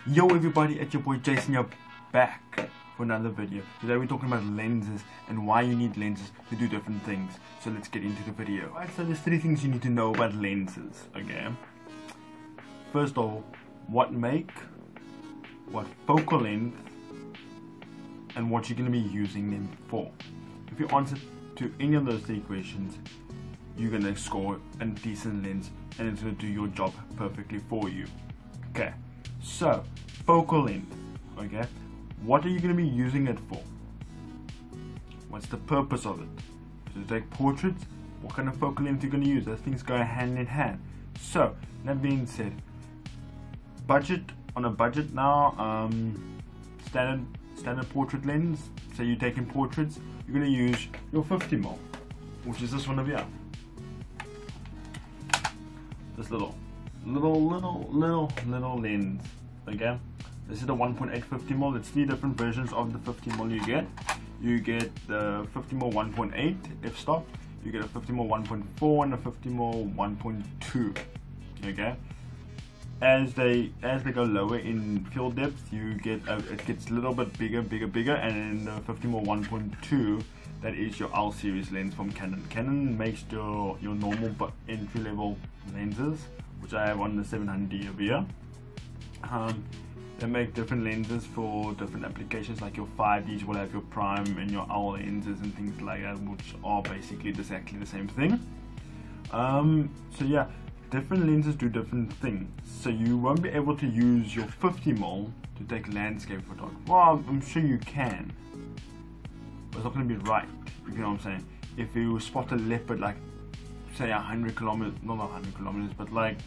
Yo everybody, it's your boy Jason, you're back for another video. Today we're talking about lenses and why you need lenses to do different things. So let's get into the video. Right, so there's 3 things you need to know about lenses, okay? First of all, what make, what focal length, and what you're going to be using them for. If you answer to any of those 3 questions, you're going to score a decent lens and it's going to do your job perfectly for you. Okay, so focal length, okay, what are you going to be using it for? What's the purpose of it? To take portraits? What kind of focal length are you going to use? Those things go hand in hand. So that being said, on a budget now, standard portrait lens, so you're taking portraits, you're going to use your 50mm, which is this one over here. This little lens, okay? This is the 1.8 50mm. There's 3 different versions of the 50mm you get. You get the 50mm 1.8 f-stop, you get a 50mm 1.4 and a 50mm 1.2, okay? As they go lower in field depth, you get it gets a little bit bigger, and in the 50mm 1.2, that is your L series lens from Canon. Canon makes your normal but entry level lenses, which I have on the 700D over here. They make different lenses for different applications, like your 5Ds will have your prime and your L lenses and things like that, which are basically exactly the same thing. So yeah, different lenses do different things. So you won't be able to use your 50mm to take landscape photography. Well, I'm sure you can, but it's not going to be right, if you know what I'm saying. If you spot a leopard, like say 100 kilometers, not 100 kilometers, but like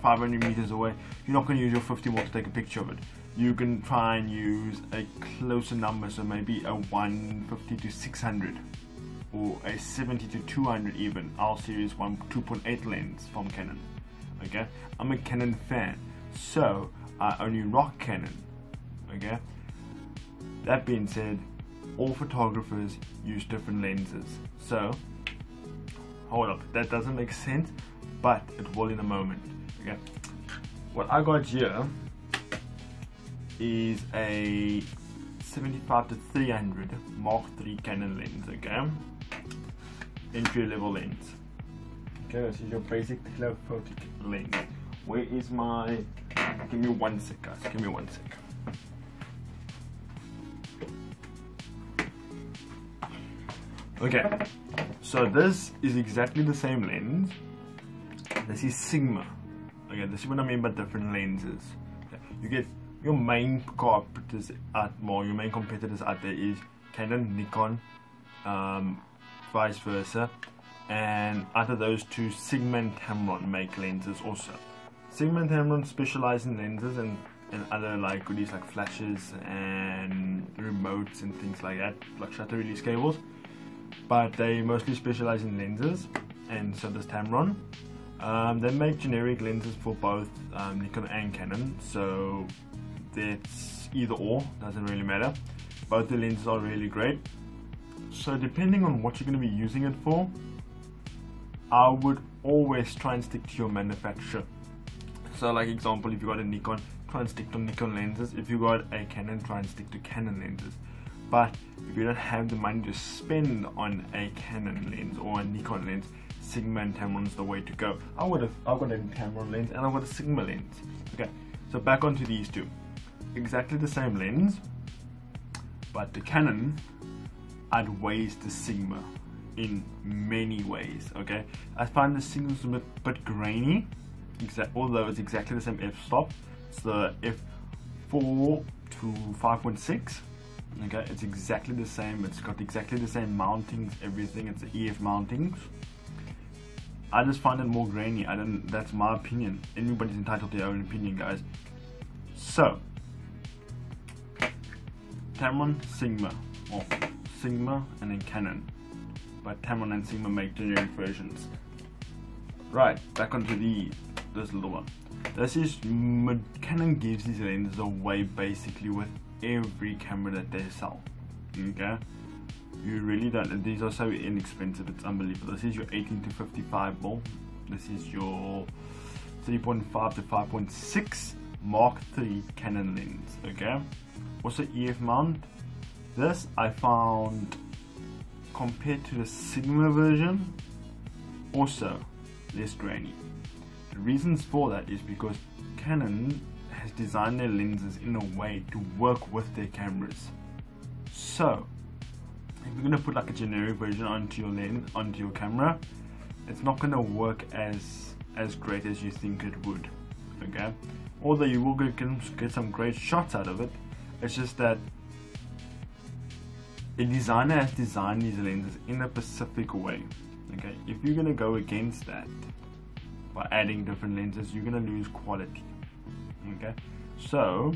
500 meters away, you're not going to use your 50mm to take a picture of it. You can try and use a closer number, so maybe a 150 to 600 or a 70 to 200 even, L series 2.8 lens from Canon. Okay, I'm a Canon fan, so I only rock Canon. Okay, that being said, all photographers use different lenses. So hold up, that doesn't make sense, but it will in a moment. Okay, what I got here is a 75 to 300 Mark III Canon lens. Okay, entry level lens. Okay, this is your basic telephoto lens. Where is my, give me 1 sec guys, give me 1 sec. Okay, so this is exactly the same lens. This is Sigma. Okay, this is what I mean by different lenses. Okay. You get your main competitors out there is Canon, Nikon, vice versa, and out of those 2, Sigma and Tamron make lenses also. Sigma and Tamron specialize in lenses and other like goodies like flashes and remotes and things like that, like shutter release cables. But they mostly specialize in lenses, and so does Tamron. They make generic lenses for both Nikon and Canon, so it's either or, doesn't really matter. Both the lenses are really great. So depending on what you're going to be using it for, I would always try and stick to your manufacturer. So like example, if you got a Nikon, try and stick to Nikon lenses. If you got a Canon, try and stick to Canon lenses. But if you don't have the money to spend on a Canon lens or a Nikon lens, Sigma and Tamron is the way to go. I've got a Tamron lens and I've got a Sigma lens. Okay, so back onto these 2. Exactly the same lens, but the Canon outweighs the Sigma in many ways. Okay, I find the Sigma is a bit grainy, although it's exactly the same f-stop. It's the f4 to 5.6. Okay, it's exactly the same. It's got exactly the same mountings, everything. It's the EF mountings. I just find it more grainy. That's my opinion. Anybody's entitled to their own opinion, guys. So Tamron, Sigma, or Sigma and then Canon, but Tamron and Sigma make generic versions. Right, back onto this little one. This is Canon gives these lenses away basically with every camera that they sell. Okay, you really don't. These are so inexpensive, it's unbelievable. This is your 18 to 55 mm. This is your 3.5 to 5.6 Mark III Canon lens. Okay, also EF mount. This I found, compared to the Sigma version, also less grainy. The reasons for that is because Canon has designed their lenses in a way to work with their cameras. So if you're going to put like a generic version onto your lens, onto your camera, it's not going to work as great as you think it would. Okay, although you will get some great shots out of it, it's just that a designer has designed these lenses in a specific way. Okay, if you're going to go against that by adding different lenses, you're going to lose quality. Okay, so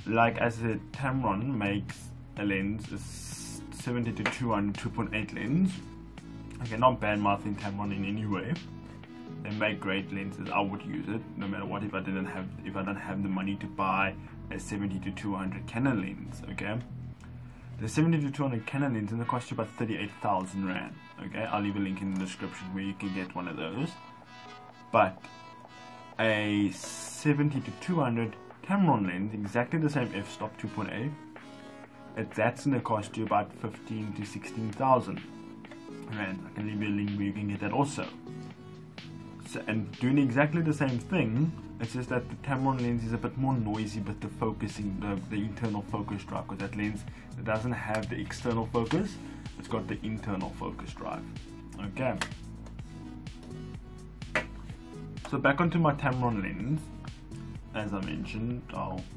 like as I said, Tamron makes a lens, a 70 to 200 2.8 lens. Okay, not bad mouthing Tamron in any way. They make great lenses. I would use it no matter what if I don't have the money to buy a 70 to 200 Canon lens. Okay, the 70 to 200 Canon lens is going to cost you about 38,000 Rand. Okay, I'll leave a link in the description where you can get one of those. But a 70 to 200 Tamron lens, exactly the same f-stop 2.8, that's going to cost you about 15 to 16,000 Rand. I can leave you a link where you can get that also. So, and doing exactly the same thing, it's just that the Tamron lens is a bit more noisy, but the focusing, the internal focus drive, because that lens, it doesn't have the external focus, it's got the internal focus drive. Okay, so back onto my Tamron lens. As I mentioned,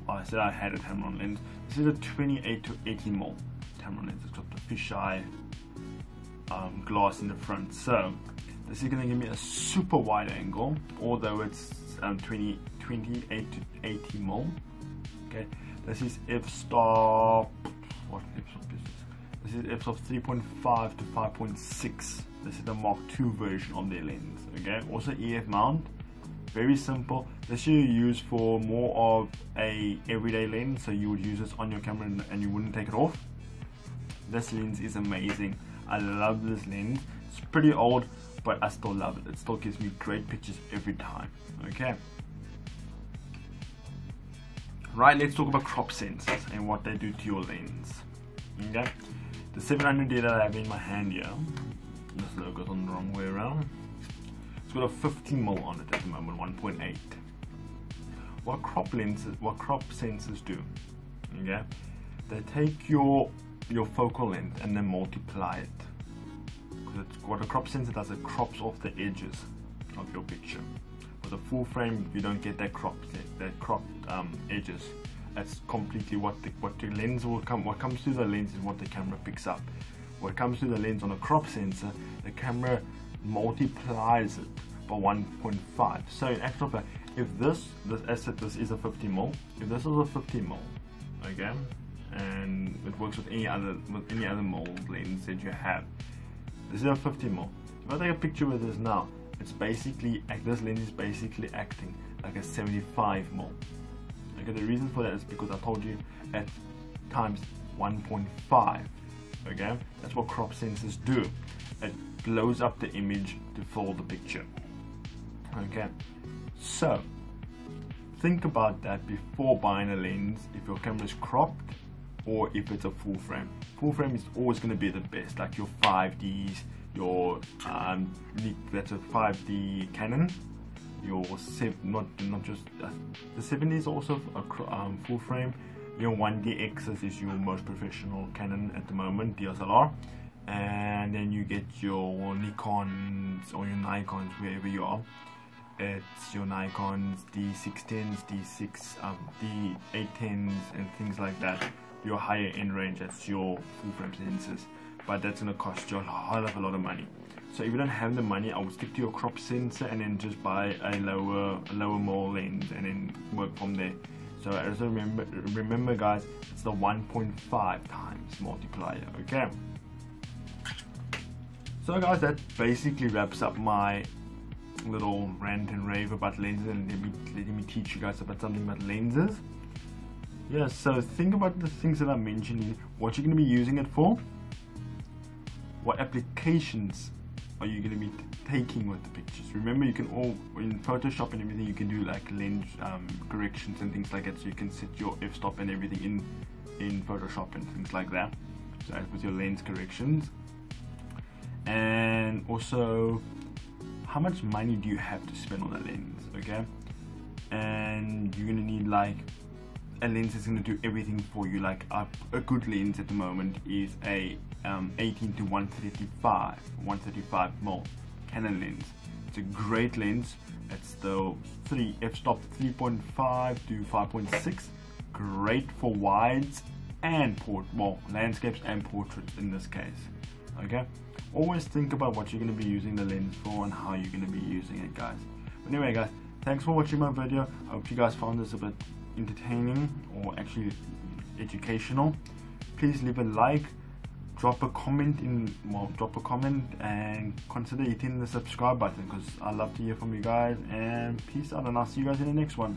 I said I had a Tamron lens. This is a 28 to 80mm Tamron lens. It's got the fisheye glass in the front. So this is going to give me a super wide angle, although it's 28 to 80mm. Okay, this is f-stop. What f-stop is this? This is f-stop 3.5 to 5.6. This is the Mark II version of their lens. Okay, also EF mount. Very simple. This you use for more of a everyday lens, so you would use this on your camera and you wouldn't take it off. This lens is amazing. I love this lens. It's pretty old, but I still love it. It still gives me great pictures every time. Okay, right, let's talk about crop sensors and what they do to your lens. Okay, the 700D that I have in my hand here, this logo's on the wrong way around. It's got a 15mm on it at the moment, 1.8. What crop sensors do, okay? They take your focal length and then multiply it. Because what a crop sensor does, it crops off the edges of your picture. With a full frame, you don't get that cropped edges. That's completely what the lens will come. What comes through the lens is what the camera picks up. What comes through the lens on a crop sensor, the camera multiplies it by 1.5. So in actual fact, if this is a 50mm, if this is a 50mm, okay, and it works with any other mold lens that you have, this is a 50mm. If I take a picture with this now, it's basically, this lens is basically acting like a 75mm. Okay, the reason for that is because I told you at times 1.5. Okay, that's what crop sensors do. It blows up the image to fill the picture. Okay, so think about that before buying a lens. If your camera is cropped or if it's a full frame. Full frame is always going to be the best, like your 5Ds, your that's a 5D Canon, your not just the 70 is also a full frame. Your 1DXs is your most professional Canon at the moment, DSLR, and then you get your Nikons or your Nikons, wherever you are. It's your Nikons D610s, D810s and things like that. Your higher end range, that's your full frame sensors, but that's going to cost you a hell of a lot of money. So if you don't have the money, I would stick to your crop sensor and then just buy a lower mole lens and then work from there. So as remember guys, it's the 1.5 times multiplier. Okay, so guys, that basically wraps up my little rant and rave about lenses, and let me teach you guys about something about lenses. Yeah, so think about the things that I mentioned here, what you're going to be using it for, what applications are you going to be taking with the pictures. Remember, you can all, in Photoshop and everything, you can do like lens corrections and things like that, so you can set your f-stop and everything in Photoshop and things like that, so with your lens corrections. And also, how much money do you have to spend on a lens? Okay, and you're gonna need like a lens is gonna do everything for you. Like a good lens at the moment is a 18 to 135 mm Canon lens. It's a great lens. It's the f-stop 3.5 to 5.6. Great for wides and landscapes and portraits in this case. Okay, always think about what you're going to be using the lens for and how you're going to be using it, guys. But anyway, guys, thanks for watching my video. I hope you guys found this a bit entertaining or actually educational. Please leave a like, drop a comment and consider hitting the subscribe button, because I love to hear from you guys. And peace out, and I'll see you guys in the next one.